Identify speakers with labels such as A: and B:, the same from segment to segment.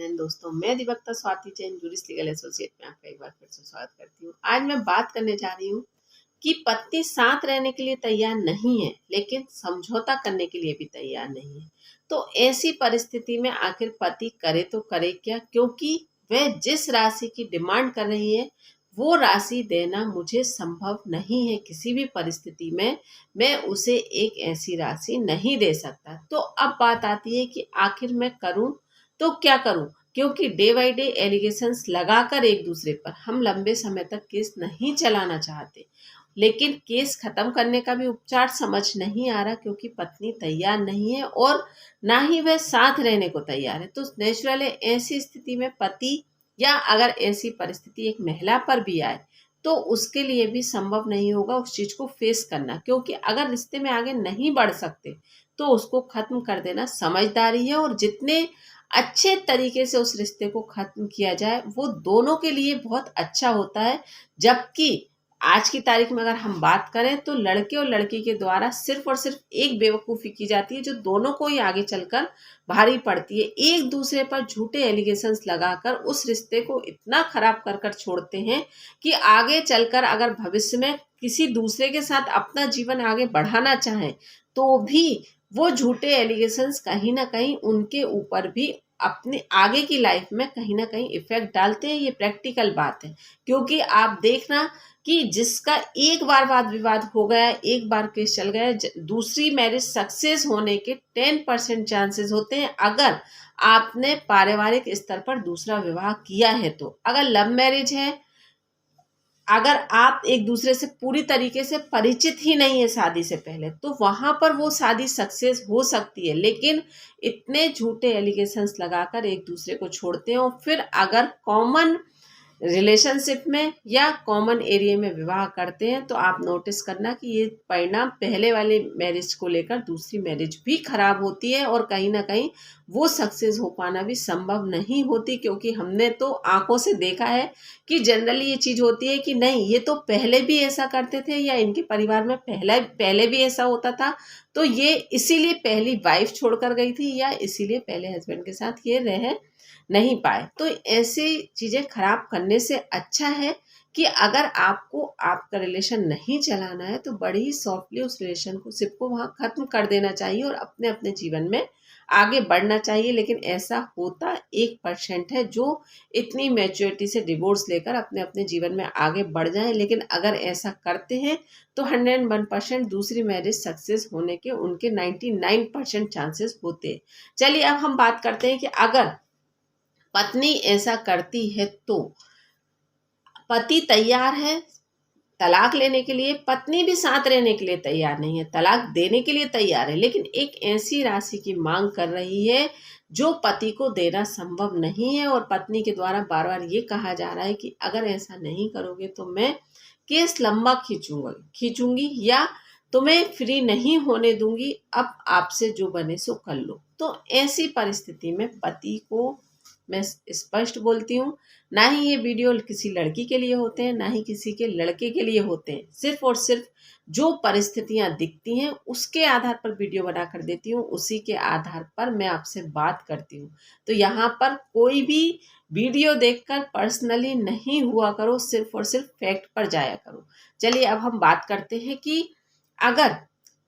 A: बहन दोस्तों, मैं अधिवक्ता Swati Jain jurist legal associate में आपका एक बार फिर से स्वागत करती हूँ। आज मैं बात करने जा रही हूँ कि पत्नी साथ रहने के लिए तैयार नहीं है, लेकिन समझौता करने के लिए भी तैयार नहीं है। तो ऐसी परिस्थिति में आखिर पति करे तो करे क्या, क्योंकि वह जिस राशि की डिमांड कर रही है वो राशि देना मुझे संभव नहीं है। किसी भी परिस्थिति में मैं उसे एक ऐसी राशि नहीं दे सकता। तो अब बात आती है कि आखिर मैं करूं तो क्या करूं, क्योंकि डे बाय डे एलिगेशंस लगाकर एक दूसरे पर हम लंबे समय तक केस नहीं चलाना चाहते, लेकिन केस खत्म करने का भी उपचार समझ नहीं आ रहा, क्योंकि पत्नी तैयार नहीं है और ना ही वह साथ रहने को तैयार है। तो नेचुरल है ऐसी स्थिति में पति, या अगर ऐसी परिस्थिति एक महिला पर भी आए तो उसके लिए भी संभव नहीं होगा उस चीज को फेस करना, क्योंकि अगर रिश्ते में आगे नहीं बढ़ सकते तो उसको खत्म कर देना समझदारी है। और जितने अच्छे तरीके से उस रिश्ते को खत्म किया जाए वो दोनों के लिए बहुत अच्छा होता है। जबकि आज की तारीख में अगर हम बात करें तो लड़के और लड़की के द्वारा सिर्फ और सिर्फ एक बेवकूफ़ी की जाती है, जो दोनों को ही आगे चलकर भारी पड़ती है। एक दूसरे पर झूठे एलिगेशंस लगाकर उस रिश्ते को इतना खराब कर कर छोड़ते हैं कि आगे चलकर अगर भविष्य में किसी दूसरे के साथ अपना जीवन आगे बढ़ाना चाहें तो भी वो झूठे एलिगेशंस कहीं ना कहीं उनके ऊपर भी अपने आगे की लाइफ में कहीं ना कहीं इफेक्ट डालते हैं। ये प्रैक्टिकल बात है, क्योंकि आप देखना कि जिसका एक बार वाद विवाद हो गया, एक बार केस चल गया, दूसरी मैरिज सक्सेस होने के 10% चांसेस होते हैं अगर आपने पारिवारिक स्तर पर दूसरा विवाह किया है। तो अगर लव मैरिज है, अगर आप एक दूसरे से पूरी तरीके से परिचित ही नहीं है शादी से पहले, तो वहां पर वो शादी सक्सेस हो सकती है। लेकिन इतने झूठे एलिगेशंस लगाकर एक दूसरे को छोड़ते हैं, और फिर अगर कॉमन रिलेशनशिप में या कॉमन एरिया में विवाह करते हैं तो आप नोटिस करना कि ये परिणाम पहले वाले मैरिज को लेकर दूसरी मैरिज भी खराब होती है, और कहीं ना कहीं वो सक्सेस हो पाना भी संभव नहीं होती। क्योंकि हमने तो आंखों से देखा है कि जनरली ये चीज़ होती है कि नहीं, ये तो पहले भी ऐसा करते थे, या इनके परिवार में पहले भी ऐसा होता था, तो ये इसीलिए पहली वाइफ छोड़कर गई थी, या इसीलिए पहले हस्बैंड के साथ ये रह नहीं पाए। तो ऐसी चीज़ें खराब करने से अच्छा है कि अगर आपको आपका रिलेशन नहीं चलाना है तो बड़ी ही सॉफ्टली उस रिलेशनशिप को वहाँ ख़त्म कर देना चाहिए और अपने अपने जीवन में आगे बढ़ना चाहिए। लेकिन ऐसा होता 1% है जो इतनी मैच्योरिटी से डिवोर्स लेकर अपने अपने जीवन में आगे बढ़ जाएं। लेकिन अगर ऐसा करते हैं तो 101% दूसरी मैरिज सक्सेस होने के उनके 99% चांसेस होते हैं। चलिए अब हम बात करते हैं कि अगर पत्नी ऐसा करती है तो पति तैयार है तलाक लेने के लिए, पत्नी भी साथ रहने के लिए तैयार नहीं है, तलाक देने के लिए तैयार है, लेकिन एक ऐसी राशि की मांग कर रही है जो पति को देना संभव नहीं है। और पत्नी के द्वारा बार बार ये कहा जा रहा है कि अगर ऐसा नहीं करोगे तो मैं केस लंबा खींचूंगी या तुम्हें फ्री नहीं होने दूंगी, अब आपसे जो बने सो कर लो। तो ऐसी परिस्थिति में पति को मैं स्पष्ट बोलती हूँ, ना ही ये वीडियो किसी लड़की के लिए होते हैं, ना ही किसी के लड़के के लिए होते हैं। सिर्फ और सिर्फ जो परिस्थितियां दिखती हैं उसके आधार पर वीडियो बना कर देती हूँ, उसी के आधार पर मैं आपसे बात करती हूँ। तो यहाँ पर कोई भी वीडियो देखकर पर्सनली नहीं हुआ करो, सिर्फ और सिर्फ फैक्ट पर जाया करो। चलिए अब हम बात करते हैं कि अगर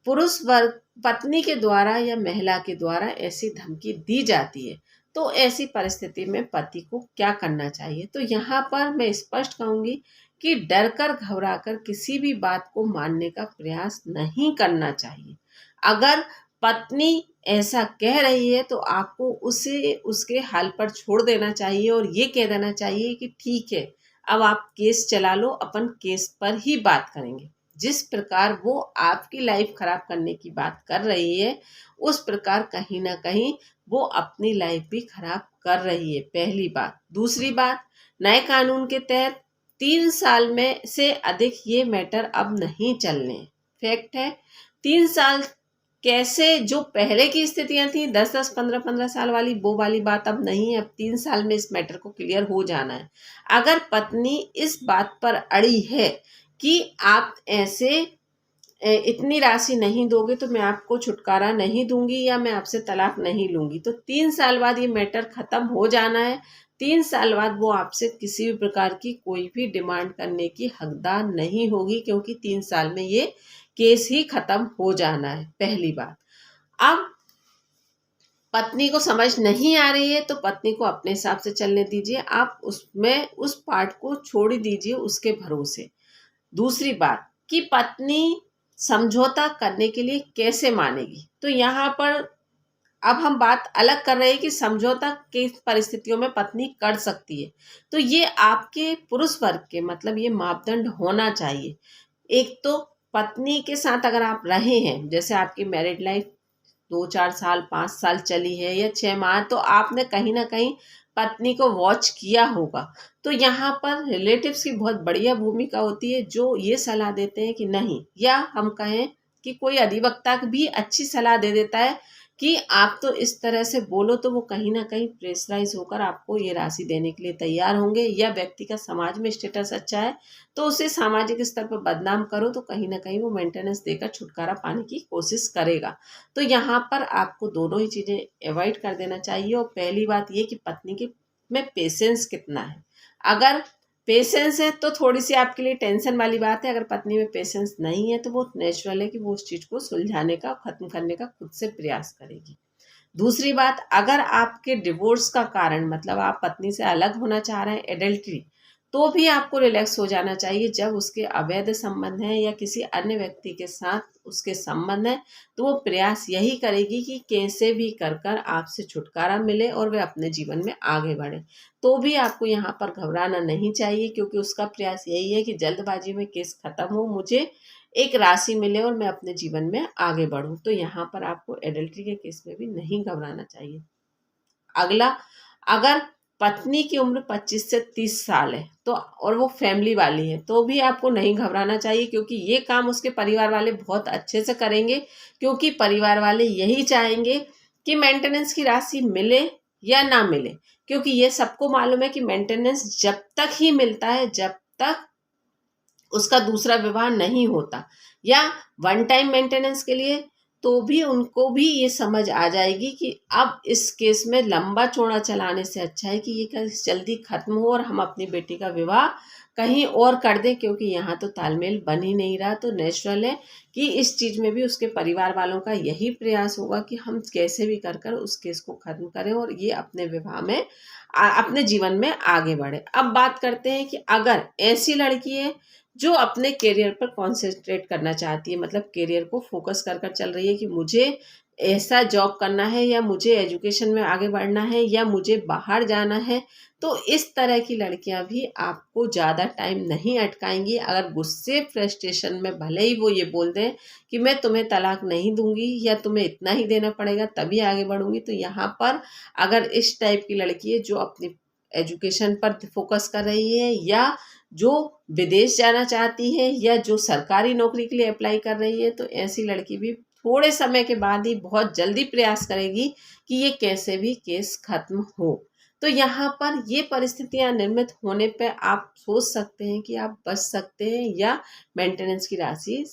A: पुरुष वर्ग पत्नी के द्वारा या महिला के द्वारा ऐसी धमकी दी जाती है तो ऐसी परिस्थिति में पति को क्या करना चाहिए। तो यहाँ पर मैं स्पष्ट कहूंगी कि डर कर घबरा कर किसी भी बात को मानने का प्रयास नहीं करना चाहिए। अगर पत्नी ऐसा कह रही है तो आपको उसे उसके हाल पर छोड़ देना चाहिए और ये कह देना चाहिए कि ठीक है, अब आप केस चला लो, अपन केस पर ही बात करेंगे। जिस प्रकार वो आपकी लाइफ खराब करने की बात कर रही है, उस प्रकार कहीं ना कहीं वो अपनी लाइफ भी खराब कर रही है, पहली बात। दूसरी बात, नए कानून के तहत 3 साल में से अधिक ये मैटर अब नहीं चलने। फैक्ट है, 3 साल कैसे, जो पहले की स्थितियां थी 10-10, 15-15 साल वाली, वो वाली बात अब नहीं है। अब 3 साल में इस मैटर को क्लियर हो जाना है। अगर पत्नी इस बात पर अड़ी है कि आप ऐसे इतनी राशि नहीं दोगे तो मैं आपको छुटकारा नहीं दूंगी या मैं आपसे तलाक नहीं लूंगी। तो 3 साल बाद ये मैटर खत्म हो जाना है। 3 साल बाद वो आपसे किसी भी प्रकार की कोई भी डिमांड करने की हकदार नहीं होगी, क्योंकि 3 साल में ये केस ही खत्म हो जाना है। पहली बात। अब पत्नी को समझ नहीं आ रही है तो पत्नी को अपने हिसाब से चलने दीजिए, आप उसमें उस पार्ट को छोड़ ही दीजिए उसके भरोसे। दूसरी बात कि पत्नी समझौता करने के लिए कैसे मानेगी, तो यहाँ पर अब हम बात अलग कर रहे हैं कि समझौता किस परिस्थितियों में पत्नी कर सकती है। तो ये आपके पुरुष वर्ग के मतलब ये मापदंड होना चाहिए। एक तो पत्नी के साथ अगर आप रहे हैं, जैसे आपकी मैरिड लाइफ 2-4 साल 5 साल चली है या 6 माह, तो आपने कहीं ना कहीं पत्नी को वॉच किया होगा। तो यहाँ पर रिलेटिव्स की बहुत बढ़िया भूमिका होती है, जो ये सलाह देते हैं कि नहीं, या हम कहें कि कोई अधिवक्ता भी अच्छी सलाह दे देता है कि आप तो इस तरह से बोलो, तो वो कहीं ना कहीं प्रेशराइज होकर आपको ये राशि देने के लिए तैयार होंगे। या व्यक्ति का समाज में स्टेटस अच्छा है तो उसे सामाजिक स्तर पर बदनाम करो तो कहीं ना कहीं वो मेंटेनेंस देकर छुटकारा पाने की कोशिश करेगा। तो यहाँ पर आपको दोनों ही चीज़ें अवॉइड कर देना चाहिए। और पहली बात ये कि पत्नी के में पेशेंस कितना है। अगर पेशेंस है तो थोड़ी सी आपके लिए टेंशन वाली बात है। अगर पत्नी में पेशेंस नहीं है तो वो नेचुरल है कि वो उस चीज़ को सुलझाने का, खत्म करने का खुद से प्रयास करेगी। दूसरी बात, अगर आपके डिवोर्स का कारण मतलब आप पत्नी से अलग होना चाह रहे हैं, एडल्ट्री, तो भी आपको रिलैक्स हो जाना चाहिए। जब उसके अवैध संबंध हैं या किसी अन्य व्यक्ति के साथ उसके संबंध हैं, तो वो प्रयास यही करेगी कि कैसे भी कर कर आपसे छुटकारा मिले और वे अपने जीवन में आगे बढ़े। तो भी आपको यहाँ पर घबराना नहीं चाहिए, क्योंकि उसका प्रयास यही है कि जल्दबाजी में केस खत्म हो, मुझे एक राशि मिले और मैं अपने जीवन में आगे बढ़ूं। तो यहाँ पर आपको एडल्ट्री के केस में भी नहीं घबराना चाहिए। अगला, अगर पत्नी की उम्र 25 से 30 साल है तो, और वो फैमिली वाली है, तो भी आपको नहीं घबराना चाहिए, क्योंकि ये काम उसके परिवार वाले बहुत अच्छे से करेंगे। क्योंकि परिवार वाले यही चाहेंगे कि मेंटेनेंस की राशि मिले या ना मिले, क्योंकि ये सबको मालूम है कि मेंटेनेंस जब तक ही मिलता है जब तक उसका दूसरा विवाह नहीं होता, या वन टाइम मेंटेनेंस के लिए, तो भी उनको भी ये समझ आ जाएगी कि अब इस केस में लंबा चौड़ा चलाने से अच्छा है कि ये केस जल्दी खत्म हो और हम अपनी बेटी का विवाह कहीं और कर दें, क्योंकि यहाँ तो तालमेल बन ही नहीं रहा। तो नेचुरल है कि इस चीज़ में भी उसके परिवार वालों का यही प्रयास होगा कि हम कैसे भी कर कर उस केस को खत्म करें और ये अपने विवाह में अपने जीवन में आगे बढ़े। अब बात करते हैं कि अगर ऐसी लड़की है जो अपने करियर पर कॉन्सेंट्रेट करना चाहती है, मतलब करियर को फोकस कर कर चल रही है कि मुझे ऐसा जॉब करना है या मुझे एजुकेशन में आगे बढ़ना है या मुझे बाहर जाना है, तो इस तरह की लड़कियां भी आपको ज़्यादा टाइम नहीं अटकाएंगी। अगर गुस्से फ्रस्ट्रेशन में भले ही वो ये बोल दें कि मैं तुम्हें तलाक नहीं दूंगी या तुम्हें इतना ही देना पड़ेगा तभी आगे बढ़ूंगी, तो यहाँ पर अगर इस टाइप की लड़की है जो अपनी एजुकेशन पर फोकस कर रही है, या जो विदेश जाना चाहती है, या जो सरकारी नौकरी के लिए अप्लाई कर रही है, तो ऐसी लड़की भी थोड़े समय के बाद ही बहुत जल्दी प्रयास करेगी कि ये कैसे भी केस खत्म हो। तो यहाँ पर ये परिस्थितियां निर्मित होने पे आप सोच सकते हैं कि आप बच सकते हैं, या मेंटेनेंस की राशि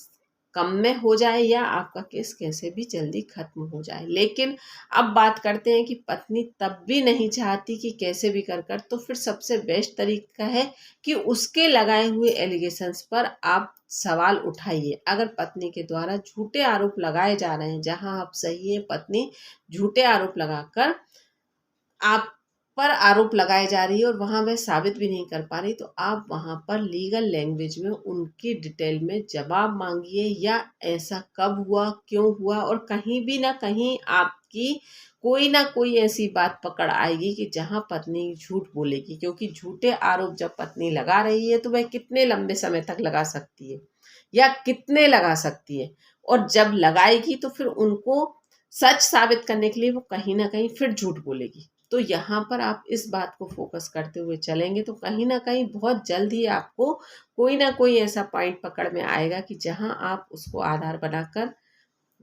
A: कम में हो जाए, या आपका केस कैसे भी जल्दी खत्म हो जाए। लेकिन अब बात करते हैं कि पत्नी तब भी नहीं चाहती कि कैसे भी कर कर, तो फिर सबसे बेस्ट तरीका है कि उसके लगाए हुए एलिगेशंस पर आप सवाल उठाइए। अगर पत्नी के द्वारा झूठे आरोप लगाए जा रहे हैं, जहां आप सही है पत्नी झूठे आरोप लगाकर आप पर आरोप लगाए जा रही है और वहां वह साबित भी नहीं कर पा रही, तो आप वहां पर लीगल लैंग्वेज में उनकी डिटेल में जवाब मांगिए, या ऐसा कब हुआ, क्यों हुआ। और कहीं भी ना कहीं आपकी कोई ना कोई ऐसी बात पकड़ आएगी कि जहां पत्नी झूठ बोलेगी, क्योंकि झूठे आरोप जब पत्नी लगा रही है तो वह कितने लंबे समय तक लगा सकती है या कितने लगा सकती है, और जब लगाएगी तो फिर उनको सच साबित करने के लिए वो कहीं ना कहीं फिर झूठ बोलेगी। तो यहाँ पर आप इस बात को फोकस करते हुए चलेंगे तो कहीं ना कहीं बहुत जल्द ही आपको कोई ना कोई ऐसा पॉइंट पकड़ में आएगा कि जहां आप उसको आधार बनाकर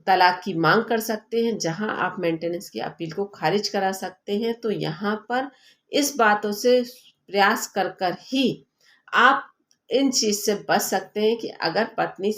A: तलाक की मांग कर सकते हैं, जहां आप मेंटेनेंस की अपील को खारिज करा सकते हैं। तो यहाँ पर इस बातों से प्रयास कर कर ही आप इन चीज से बच सकते हैं कि अगर पत्नी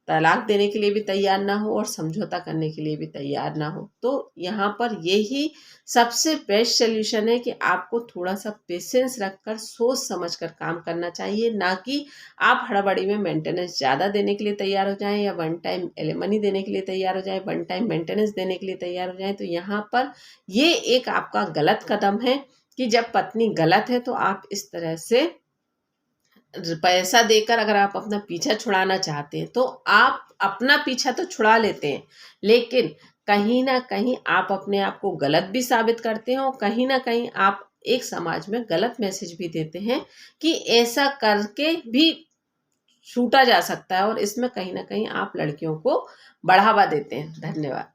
A: तलाक देने के लिए भी तैयार ना हो और समझौता करने के लिए भी तैयार ना हो। तो यहाँ पर यही सबसे बेस्ट सल्यूशन है कि आपको थोड़ा सा पेशेंस रखकर सोच समझकर काम करना चाहिए, ना कि आप हड़बड़ी में मेंटेनेंस ज़्यादा देने के लिए तैयार हो जाएं या वन टाइम एलिमनी देने के लिए तैयार हो जाएं, वन टाइम मेंटेनेंस देने के लिए तैयार हो जाएं। तो यहाँ पर ये एक आपका गलत कदम है कि जब पत्नी गलत है तो आप इस तरह से पैसा देकर अगर आप अपना पीछा छुड़ाना चाहते हैं तो आप अपना पीछा तो छुड़ा लेते हैं, लेकिन कहीं ना कहीं आप अपने आप को गलत भी साबित करते हैं और कहीं ना कहीं आप एक समाज में गलत मैसेज भी देते हैं कि ऐसा करके भी छूटा जा सकता है, और इसमें कहीं ना कहीं आप लड़कियों को बढ़ावा देते हैं। धन्यवाद।